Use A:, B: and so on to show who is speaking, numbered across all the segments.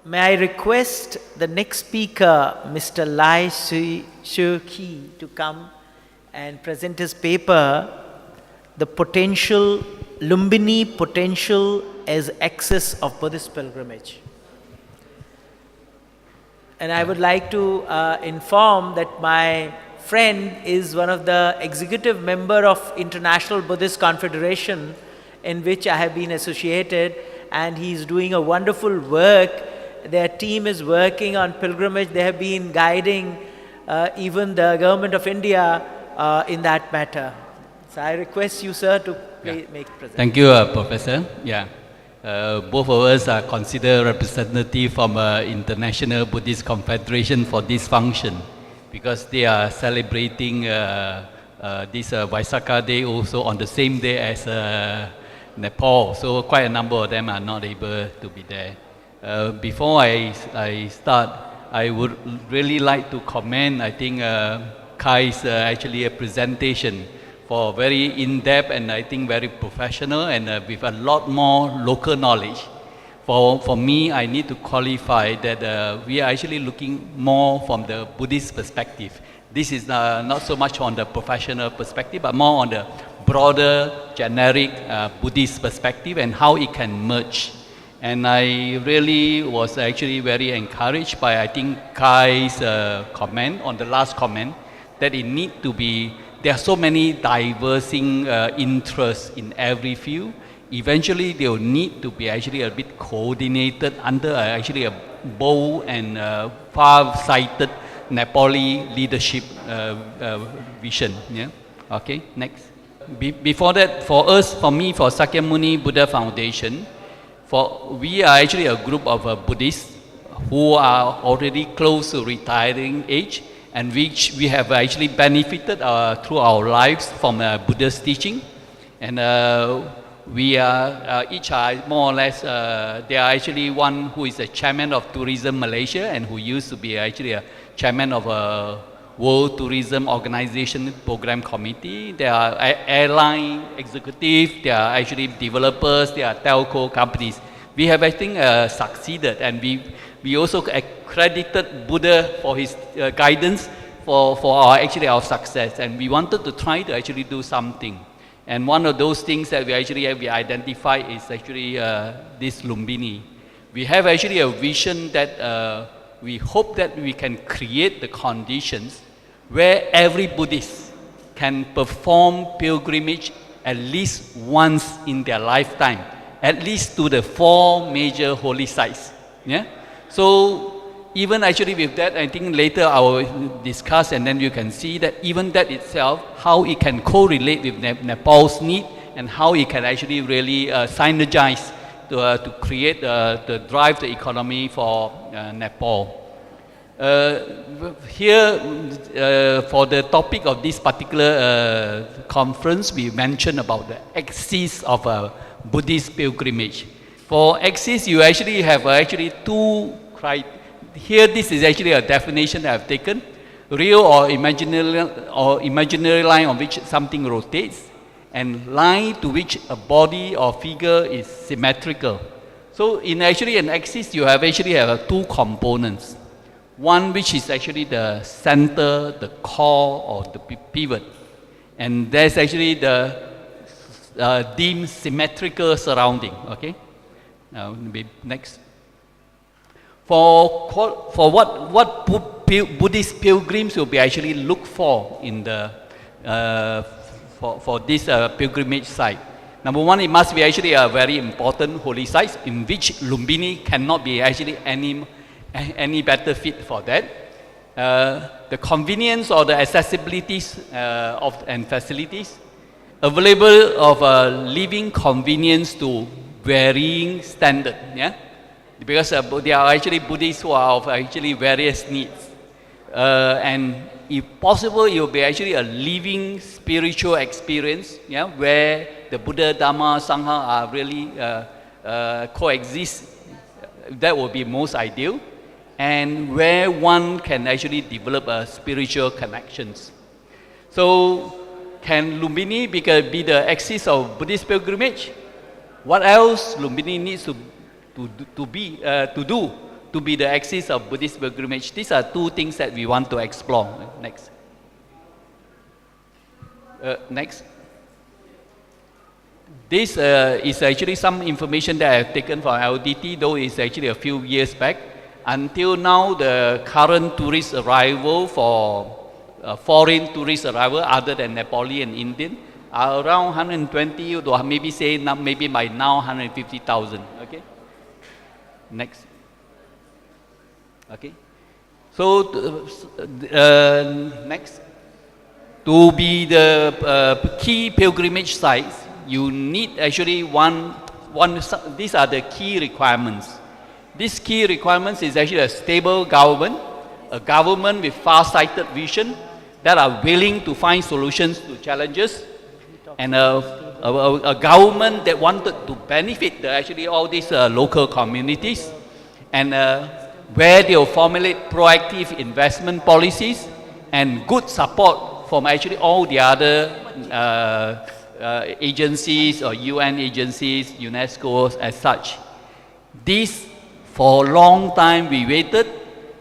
A: may I request the next speaker, Mr. Khee, to come and present his paper, The Potential, Lumbini Potential as Axis of Buddhist Pilgrimage. And I would like to inform that my friend is one of the executive member of International Buddhist Confederation, in which I have been associated, and he's doing a wonderful work. Their team is working on pilgrimage. They have been guiding even the government of India in that matter. So I request you, sir, to make present.
B: Thank you, Professor. Yeah. Both of us are considered representative from International Buddhist Confederation for this function, because they are celebrating this Vaisakha Day also on the same day as Nepal. So quite a number of them are not able to be there. Before I start, I would really like to comment, I think Kai's actually a presentation for very in-depth and I think very professional and with a lot more local knowledge. For me, I need to qualify that we are actually looking more from the Buddhist perspective. This is not so much on the professional perspective, but more on the broader, generic Buddhist perspective and how it can merge. And I really was actually very encouraged by, I think, Kai's comment on the last comment, that it need to be, there are so many diversing interests in every field. Eventually, they will need to be actually a bit coordinated under actually a bold and far-sighted Nepali leadership vision. Yeah. Okay. Next. Before that, for us, for me, for Sakyamuni Buddha Foundation, we are actually a group of Buddhists who are already close to retiring age, and which we have actually benefited through our lives from Buddha's teaching. And we are each are more or less, there are actually one who is a chairman of Tourism Malaysia and who used to be actually a chairman of a World Tourism Organization Program Committee. There are airline executives, there are actually developers, there are telco companies. We have, I think, succeeded, and we also accredited Buddha for his guidance for our success, and we wanted to try to actually do something. And one of those things that we identify is actually this Lumbini. We have actually a vision that we hope that we can create the conditions where every Buddhist can perform pilgrimage at least once in their lifetime, at least to the 4 major holy sites. Yeah? So even actually with that, I think later I will discuss, and then you can see that even that itself, how it can correlate with Nepal's need and how it can actually really synergize to create, to drive the economy for Nepal. Here, for the topic of this particular conference, we mentioned about the axis of Buddhist pilgrimage. For axis, you actually have two criteria. Here, this is actually a definition that I've taken: real or imaginary line on which something rotates, and line to which a body or figure is symmetrical. So, in actually an axis, you have 2 components. One which is actually the center, the core, or the pivot. And there's actually the deemed symmetrical surrounding. Okay? Now, next. For what Buddhist pilgrims will be actually look for in the for this pilgrimage site. Number one, it must be actually a very important holy site in which Lumbini cannot be actually any better fit for that. The convenience or the accessibilities and facilities, available of living convenience to varying standard. Yeah, because there are actually Buddhists who are of actually various needs, and if possible, it will be actually a living spiritual experience. Yeah, where the Buddha, Dhamma, Sangha are really coexist. That would be most ideal. And where one can actually develop spiritual connections. So, can Lumbini be the axis of Buddhist pilgrimage? What else Lumbini needs to do to be the axis of Buddhist pilgrimage. These are two things that we want to explore. Next. Next. This is actually some information that I have taken from LDT, though it's actually a few years back. Until now, the current tourist arrival for foreign tourist arrival, other than Nepali and Indian, are around 120, or maybe say now, maybe by now 150,000. Okay. Next. Okay. So next, to be the key pilgrimage sites, you need actually these are the key requirements. These key requirements is actually a stable government, a government with far-sighted vision that are willing to find solutions to challenges, and a government that wanted to benefit actually all these local communities, and where they will formulate proactive investment policies and good support from actually all the other agencies or UN agencies, UNESCO as such. This, for a long time we waited,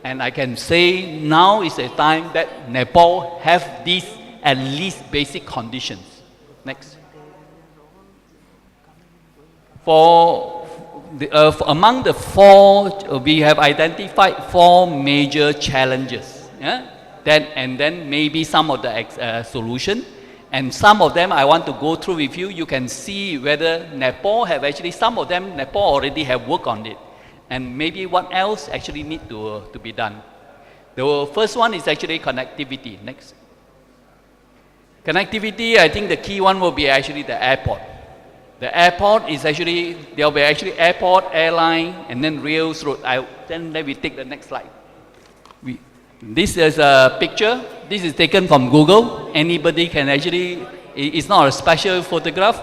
B: and I can say now is a time that Nepal have these at least basic conditions. Next. Among the four, we have identified four major challenges. Yeah? Then maybe some of the solution. And some of them I want to go through with you. You can see whether Nepal have actually, some of them Nepal already have worked on it. And maybe what else actually need to be done. The first one is actually connectivity. Next. Connectivity, I think the key one will be actually the airport. The airport is actually, there will be actually airport, airline, and then rails road. Then we take the next slide. This is a picture. This is taken from Google. Anybody can actually, it's not a special photograph.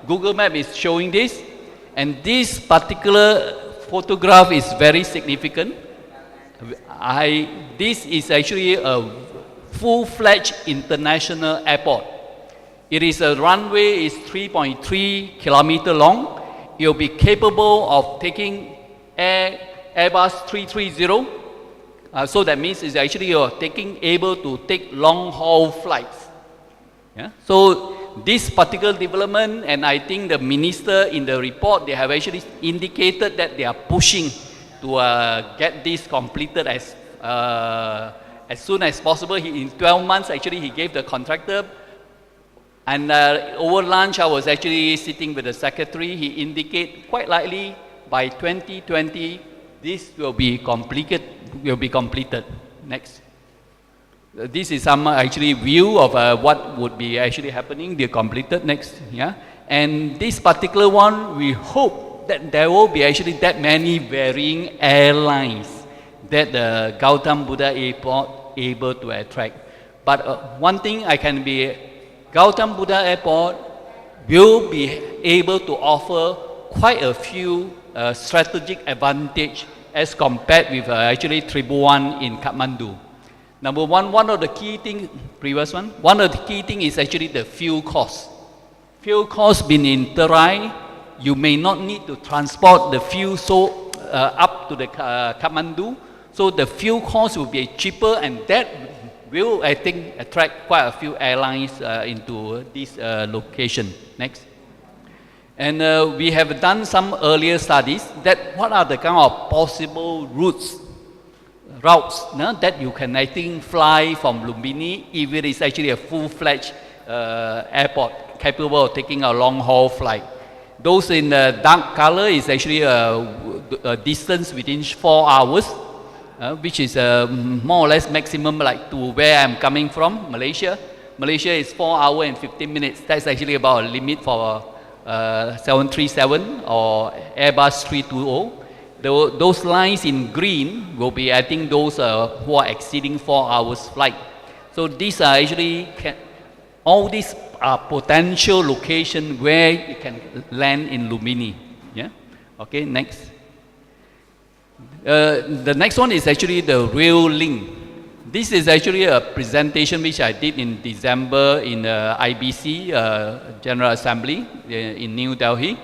B: Google Map is showing this. And this particular photograph is very significant. This is actually a full-fledged international airport. It is a runway is 3.3 kilometer long. It will be capable of taking Airbus 330. So that means it's actually able to take long-haul flights. Yeah? So this particular development, and I think the minister in the report, they have actually indicated that they are pushing to get this completed as soon as possible. In 12 months, actually, he gave the contractor. And over lunch, I was actually sitting with the secretary. He indicated quite likely by 2020, this will be completed. Next. This is some actually view of what would be actually happening. They're completed. Next. Yeah. And this particular one, we hope that there will be actually that many varying airlines that the Gautam Buddha Airport able to attract. But one thing I can be, Gautam Buddha Airport will be able to offer quite a few strategic advantage as compared with actually Tribhuvan in Kathmandu. Number one of the key things, one of the key things is actually the fuel cost. Fuel cost being in Terai, you may not need to transport the fuel up to the Kathmandu, so the fuel cost will be cheaper, and that will, I think, attract quite a few airlines into this location. Next. And we have done some earlier studies that what are the kind of possible routes that you can, I think, fly from Lumbini if it is actually a full-fledged airport capable of taking a long-haul flight. Those in the dark color is actually a distance within 4 hours, which is more or less maximum like to where I'm coming from, Malaysia. Malaysia is 4 hours and 15 minutes. That's actually about a limit for 737 or Airbus 320. Those lines in green will be, I think, those who are exceeding 4 hours flight. So these are actually, all these are potential locations where you can land in Lumbini. Yeah. Okay. Next. The next one is actually the rail link. This is actually a presentation which I did in December in IBC General Assembly in New Delhi.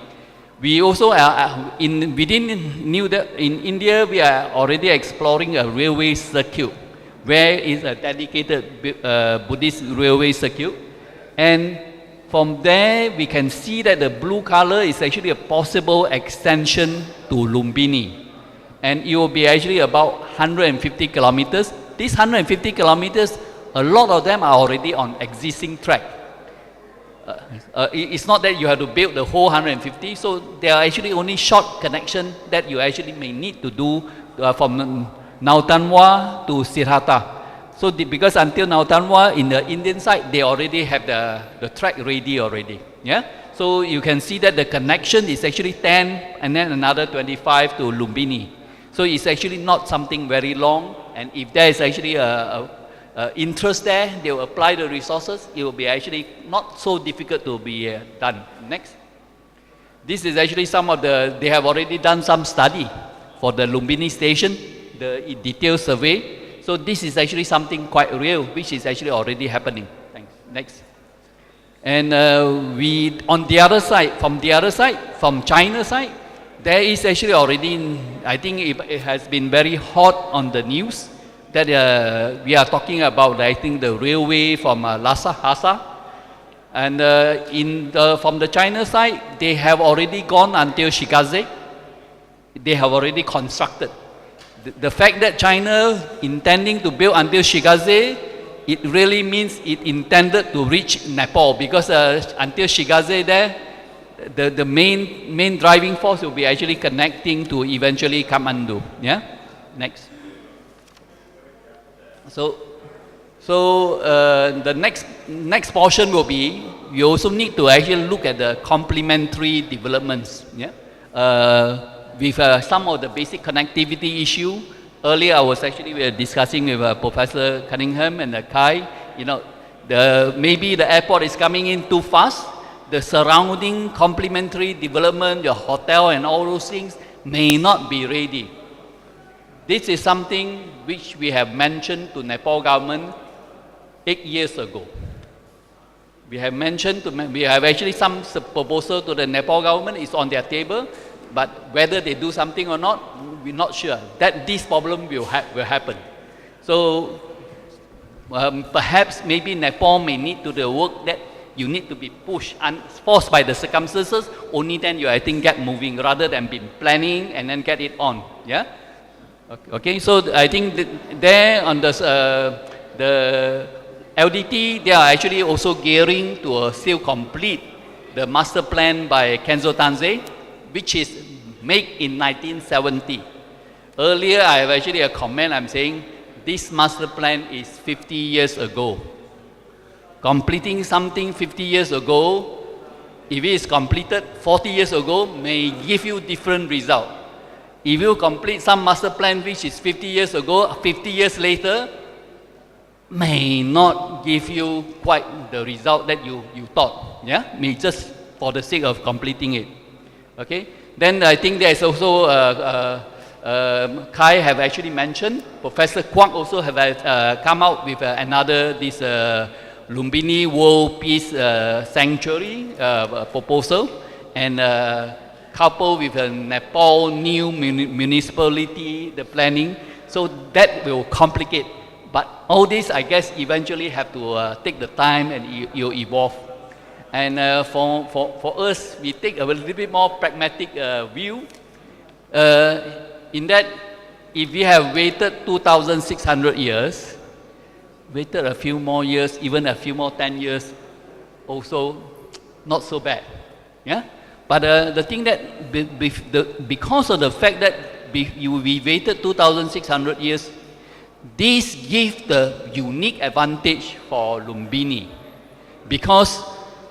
B: We also are in India we are already exploring a railway circuit, where is a dedicated Buddhist railway circuit, and from there we can see that the blue color is actually a possible extension to Lumbini, and it will be actually about 150 kilometers. These 150 kilometers, a lot of them are already on existing track. It's not that you have to build the whole 150, so there are actually only short connection that you actually may need to do from Nautanwa to Sirhata. So because until Nautanwa in the Indian side, they already have the track ready already. Yeah. So you can see that the connection is actually 10 and then another 25 to Lumbini. So it's actually not something very long, and if there is actually interest there, they will apply the resources. It will be actually not so difficult to be done. Next. This is actually some of they have already done some study for the Lumbini station, the detailed survey. So this is actually something quite real, which is actually already happening. Thanks. Next. And we, on the other side, from China side, there is actually already, I think it has been very hot on the news, that we are talking about, I think, the railway from Lhasa. And from the China side, they have already gone until Shigaze. They have already constructed. The fact that China intending to build until Shigaze, it really means it intended to reach Nepal, because until Shigaze there, the main driving force will be actually connecting to eventually Kathmandu. Yeah? Next. So the next portion will be, you also need to actually look at the complementary developments. Yeah? With some of the basic connectivity issue. Earlier I was actually discussing with Professor Cunningham and Khee. You know, maybe the airport is coming in too fast. The surrounding complementary development, your hotel and all those things may not be ready. This is something which we have mentioned to Nepal government 8 years ago. We have actually some proposal to the Nepal government, is on their table, but whether they do something or not, we're not sure. That this problem will happen. So perhaps maybe Nepal may need to do the work that you need to be pushed and forced by the circumstances. Only then you, I think, get moving, rather than be planning and then get it on. Yeah. Okay, so I think there on the LDT, they are actually also gearing to still complete the master plan by Kenzo Tanze, which is made in 1970. Earlier, I have actually a comment, I'm saying this master plan is 50 years ago. Completing something 50 years ago, if it is completed 40 years ago, may give you different result. If you complete some master plan which is 50 years ago, 50 years later, may not give you quite the result that you thought. Yeah, may just for the sake of completing it. Okay. Then I think there is also Khee have actually mentioned. Professor Kwak also have come out with another Lumbini World Peace Sanctuary proposal, and coupled with a Nepal new municipality, the planning, so that will complicate. But all this, I guess, eventually have to take the time, and you evolve. And for us, we take a little bit more pragmatic view, in that if we have waited 2,600 years, waited a few more years, even a few more 10 years, also not so bad. Yeah? But the thing that, because of the fact that we waited 2,600 years, this gives the unique advantage for Lumbini. Because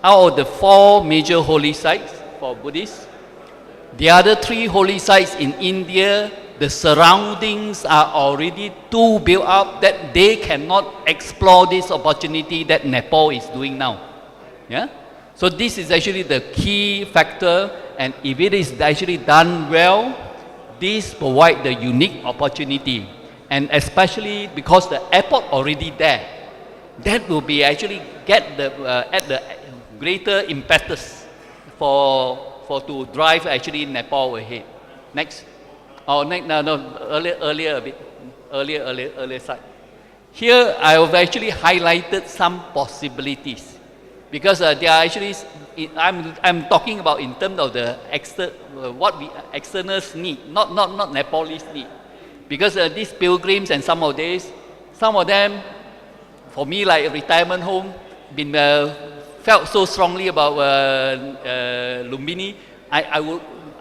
B: out of the 4 major holy sites for Buddhists, the other 3 holy sites in India, the surroundings are already too built up that they cannot explore this opportunity that Nepal is doing now. Yeah? So this is actually the key factor, and if it is actually done well, this provides the unique opportunity. And especially because the airport already there, that will be actually get the greater impetus for to drive actually Nepal ahead. Next. Oh, earlier a bit, earlier side. Here I have actually highlighted some possibilities because they are actually, I'm talking about in terms of the what we externals need, not Nepalese need. Because these pilgrims and some of them, for me like a retirement home, been felt so strongly about Lumbini,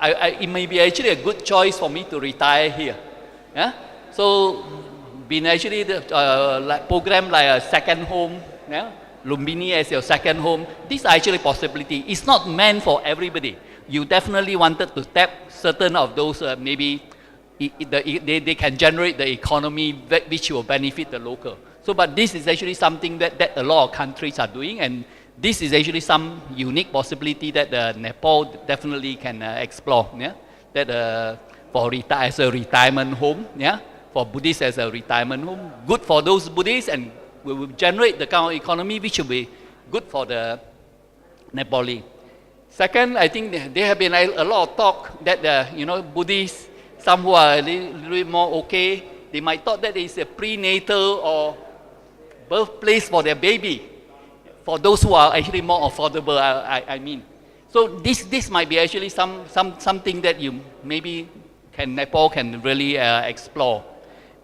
B: it may be actually a good choice for me to retire here. Yeah? So, been actually like program like a second home, yeah? Lumbini as your second home. These are actually possibility. It's not meant for everybody. You definitely wanted to tap certain of those maybe they can generate the economy which will benefit the local. So, but this is actually something that a lot of countries are doing, and this is actually some unique possibility that Nepal definitely can explore. Yeah, that as a retirement home. Yeah, for Buddhists as a retirement home, good for those Buddhists, and will generate the kind of economy which will be good for the Nepali. Second, I think there have been a lot of talk that Buddhists, some who are a little bit more okay, they might thought that it's a prenatal or birthplace for their baby. For those who are actually more affordable, I mean. So this might be actually something that you maybe Nepal can really explore.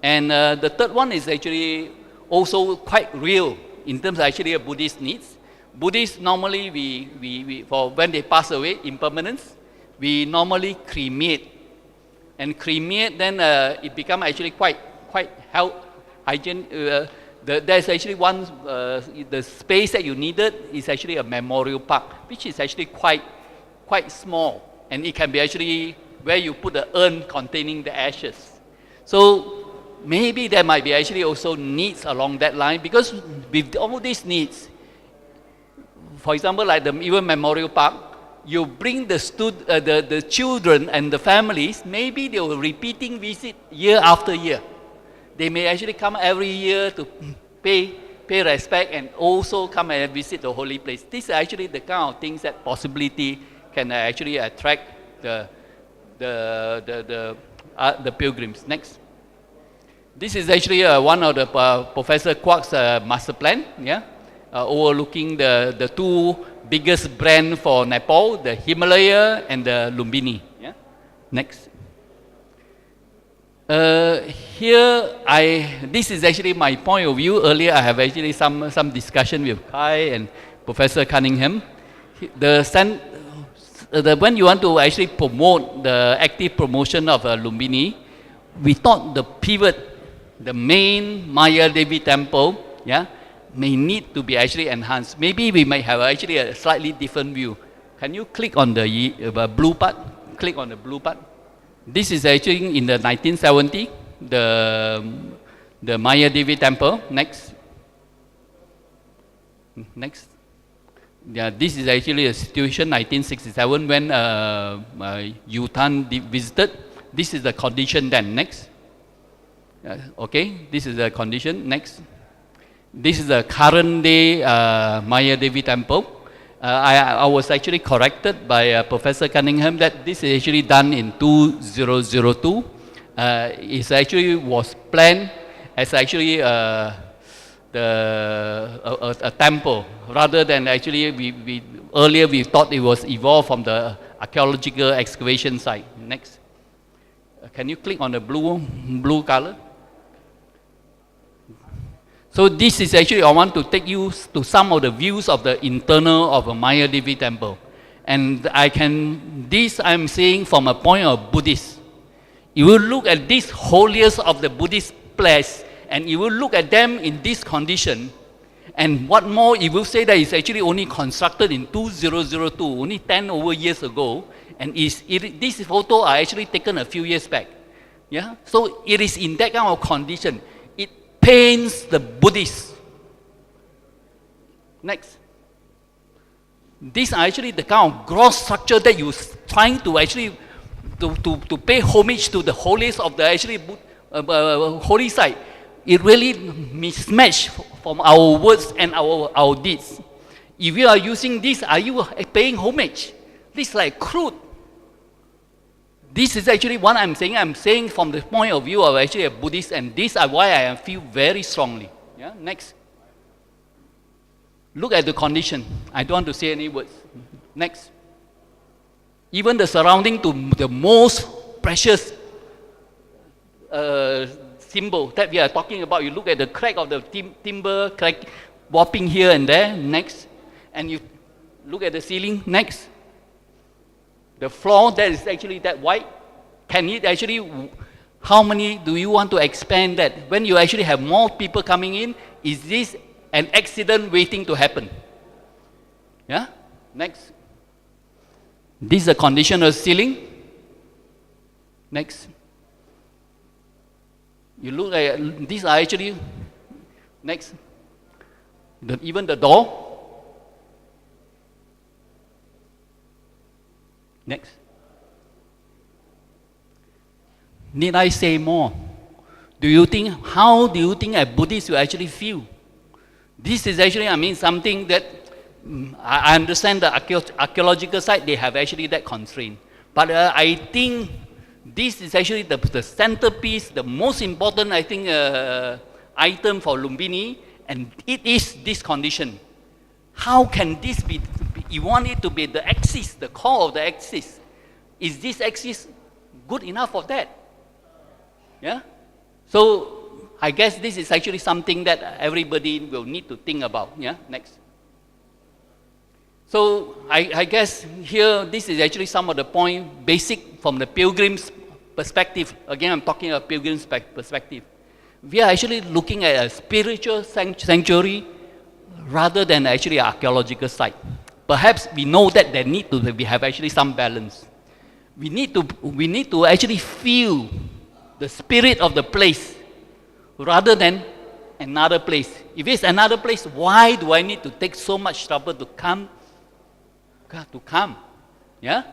B: And the third one is actually also quite real in terms of actually a Buddhist needs. Buddhists normally we for when they pass away, impermanence, we normally cremate. And cremate, then it becomes actually quite health hygiene. There's actually one, the space that you needed is actually a memorial park, which is actually quite small. And it can be actually where you put the urn containing the ashes. So maybe there might be actually also needs along that line, because with all these needs, for example, like the even memorial park, you bring the children and the families, maybe they will repeating visit year after year. They may actually come every year to pay respect and also come and visit the holy place. These are actually the kind of things that possibility can actually attract the pilgrims. Next. This is actually one of the Professor Kwak's master plan, yeah, overlooking the two biggest brand for Nepal, the Himalaya and the Lumbini. Yeah. Next. This is actually my point of view. Earlier, I have actually some discussion with Khee and Professor Cunningham. When you want to actually promote the active promotion of Lumbini, we thought the pivot, the main Maya Devi temple, yeah, may need to be actually enhanced. Maybe we might have actually a slightly different view. Can you click on the blue part? Click on the blue part. This is actually in the 1970, the Maya Devi temple. Next. Next. Yeah, this is actually a situation 1967 when Yutan visited. This is the condition then. Next. Okay, this is the condition. Next. This is the current day Maya Devi temple. I was actually corrected by Professor Cunningham that this is actually done in 2002. It actually was planned as actually a temple, rather than actually earlier we thought it was evolved from the archaeological excavation site. Next. Can you click on the blue color? So this is actually, I want to take you to some of the views of the internal of a Maya Devi temple. And I'm saying from a point of Buddhist. You will look at this holiest of the Buddhist place, and you will look at them in this condition. And what more, you will say that it's actually only constructed in 2002, only 10 over years ago. And these photos are actually taken a few years back. Yeah? So it is in that kind of condition. Pains the Buddhists. Next. These are actually the kind of gross structure that you're trying to actually to pay homage to the holiest of the actually holy site. It really mismatch from our words and our deeds. If you are using this, are you paying homage? This is like crude. This is actually what I'm saying. I'm saying from the point of view of actually a Buddhist, and this is why I feel very strongly. Yeah, next. Look at the condition. I don't want to say any words. Next. Even the surrounding to the most precious symbol that we are talking about. You look at the crack of the timber, crack warping here and there. Next. And you look at the ceiling. Next. The floor that is actually that white. Can it actually, how many do you want to expand that? When you actually have more people coming in, is this an accident waiting to happen? Yeah? Next. This is a condition of ceiling. Next. You look at, these are actually, next. Even the door. Next. Need I say more? How do you think a Buddhist will actually feel? This is actually, I mean, something that I understand the archaeological side, they have actually that constraint. But I think this is actually the centerpiece, the most important, I think, item for Lumbini, and it is this condition. How can this be? You want it to be the axis, the core of the axis. Is this axis good enough for that? Yeah? So, I guess this is actually something that everybody will need to think about. Yeah? Next. So, I guess here, this is actually some of the point, basic from the pilgrim's perspective. Again, I'm talking about pilgrim's perspective. We are actually looking at a spiritual sanctuary rather than actually an archaeological site. Perhaps we know that there need to we have actually some balance. We need to actually feel the spirit of the place rather than another place. If it's another place, why do I need to take so much trouble to come? Yeah?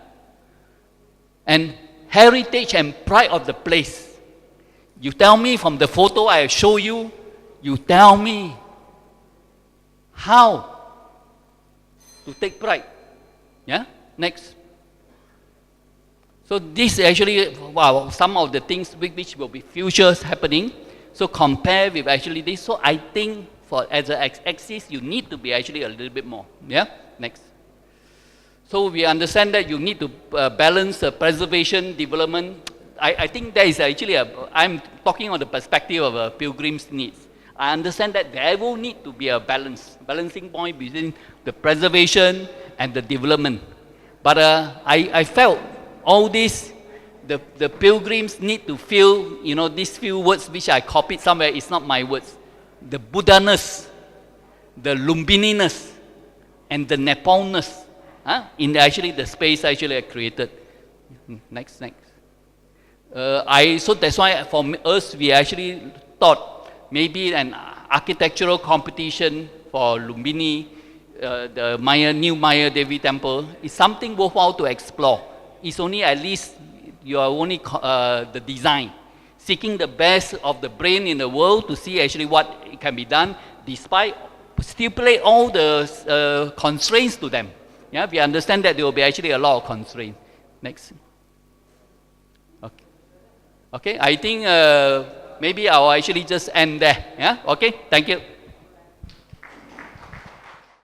B: And heritage and pride of the place. You tell me from the photo I show you, you tell me how to take pride. Yeah? Next. So this is actually some of the things which will be futures happening. So compare with actually this. So I think for as an axis, you need to be actually a little bit more. Yeah? Next. So we understand that you need to balance preservation, development. I think there is actually I'm talking on the perspective of a pilgrim's needs. I understand that there will need to be a balancing point between the preservation and the development. But I felt all this, the pilgrims need to feel, these few words which I copied somewhere, it's not my words. The Buddha-ness, the Lumbininess, and the Nepalness, in actually the space actually I created. Next. So that's why for us, we actually thought maybe an architectural competition for Lumbini, the new Maya Devi temple, is something worthwhile to explore. It's only at least you are only the design, seeking the best of the brain in the world to see actually what can be done, despite stipulate all the constraints to them. Yeah, we understand that there will be actually a lot of constraints. Next. Okay, I think maybe I'll actually just end there. Yeah, okay, thank you.